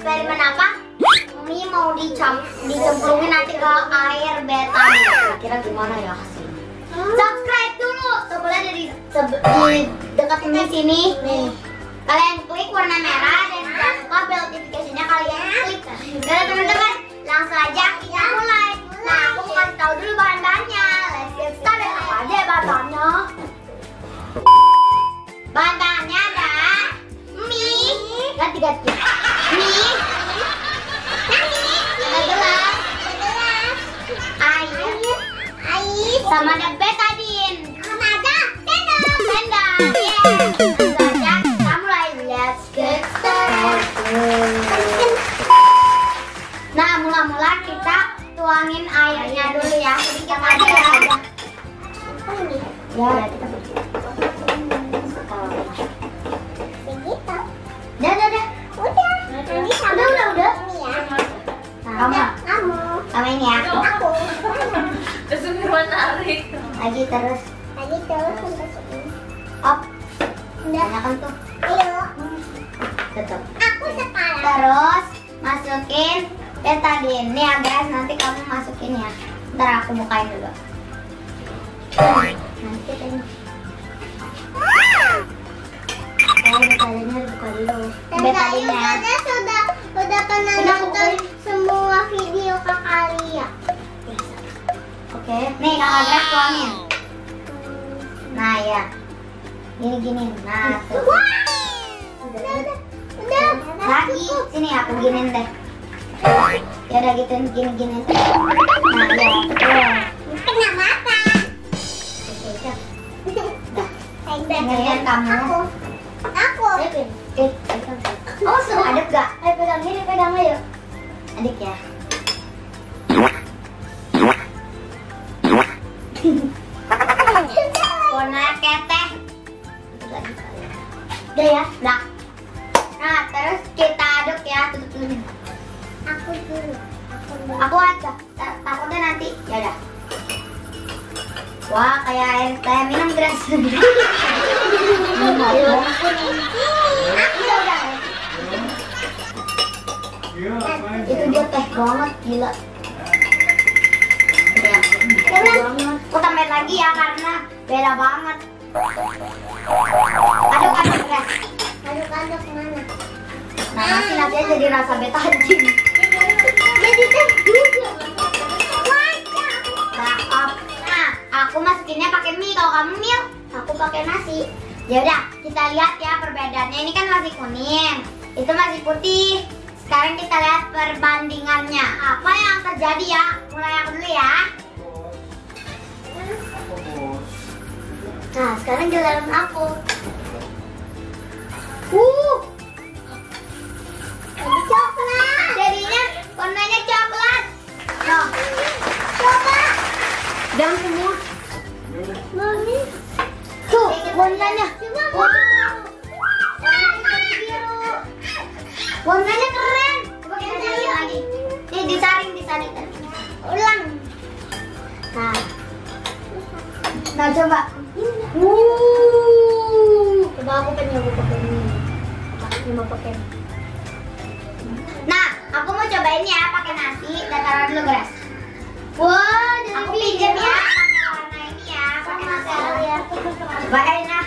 eksperimen apa? Mie mau dicemplungin nanti ke air betadine. Kira gimana ya hasilnya? Subscribe dulu. Sebelah di dekat di sini. Nih. Kalian klik warna merah dan jangan lupa bel notifikasinya kalian klik. Jadi teman-teman, langsung aja kita mulai. Nah, aku mau kasih tahu dulu bahan-bahannya. Let's get started. Apa aja bahan-bahannya? Bahan-bahannya ada mie, ganti-ganti. Mie, ada gelas, air, sama ada betadine, sama ada sendal. Langsung aja kita mulai. Let's get started. Nah, mula-mula kita tuangin airnya dulu ya. Sedikit aja ya. Ya, kita Udah. Nah, kamu ini ya. Menarik. Lagi terus. Up. Tanyakan tuh. Ayo. Tetap. Aku sekarang. Terus masukin betadine. Nih ya guys, nanti kamu masukin ya. Ntar aku bukain dulu. Nanti kita ini. Betadine buka dulu. Betadine Udah pernah nonton semua video Kakak Lia. Oke, nih Kakak Grace tuangin. Nah ya, gini. Nah, tuh. Udah. Lagi, sini aku giniin deh. Ya udah gituin gini. Nah ya, betul. Kenapa? Gantian kamu. Aku. Oh, suruh aduk gak? Ayo pegang ayo. Adik ya. Warna keteh. Udah ya, udah. Nah, terus kita aduk ya, tutup dulu. Aku dulu. Aku aja, takutnya nanti. Ya udah. Wah, kayak air teh minum Grace. Itu dia teh banget, gila. Ya, aku tambahin lagi ya karena beda banget. Aduk Grace. Aduk mana? Nah, nanti jadi rasa betadine. Jadi teh juga. Nah, aku masukinnya pakai mie. Kalau kamu mie, aku pakai nasi. Ya udah, kita lihat ya perbedaannya. Ini kan masih kuning, itu masih putih. Sekarang kita lihat perbandingannya. Apa yang terjadi ya? Mulai aku dulu ya. Nah, sekarang giliran aku. Jadi coklat. Jadinya warnanya coklat. Nah, Coba. dan semua. Mami. Tuh, warnanya. Wow. Warnanya keren. Coba kita lihat lagi. Nih disaring. Ulang. Nah coba. Coba aku pengen nyoba pakai ini. Nyoba pakai. Nah, aku mau cobain ya pakai nasi. Dan taruh dulu Grace. Wah, jadi Aku pinjam ya pakai warna ini ya. Pakai nasi dulu ya. Cobain ya.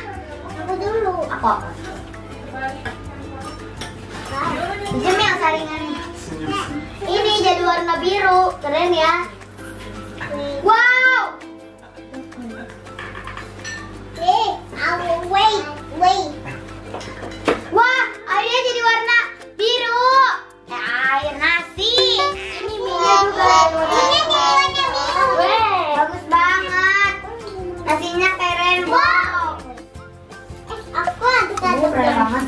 Aku dulu. Aku. Pinjam yang saringannya. Ini jadi warna biru, keren ya. Wow. Wait. Wah, airnya jadi warna biru. Air nasi. Ini minyak juga. Ini warna biru. Bagus banget. Nasinya kayak rainbow. Aku aduk-aduk. Keren banget.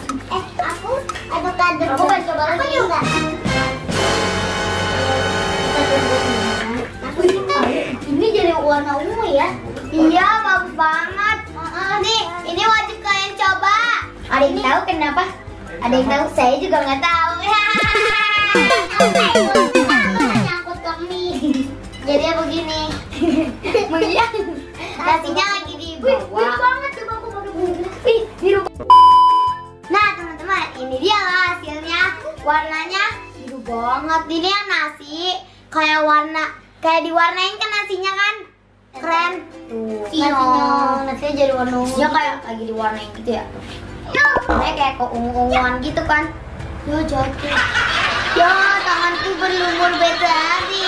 Aku aduk-aduk. Aku pengen coba lagi. Aku juga. Ini jadi warna ungu ya? Iya, bagus banget. Nih, ini wajib kalian coba. Ada yang tahu kenapa? Ada yang tahu? Saya juga nggak tahu. Nyangkut ke mie. Jadi begini. Nasinya lagi di bawah. Biru banget, coba aku pakai biru. Ih, biru. Nah, teman-teman, ini dia lah hasilnya. Warnanya banget. Ini yang nasi kayak diwarnain kan nasinya kan? Keren. Tuh, nasinya jadi warna ungu. Nasinya kayak lagi diwarnain gitu ya. Warnanya kayak keungu-unguan gitu kan. Ya jatuh. Ya tanganku berlumur betadi.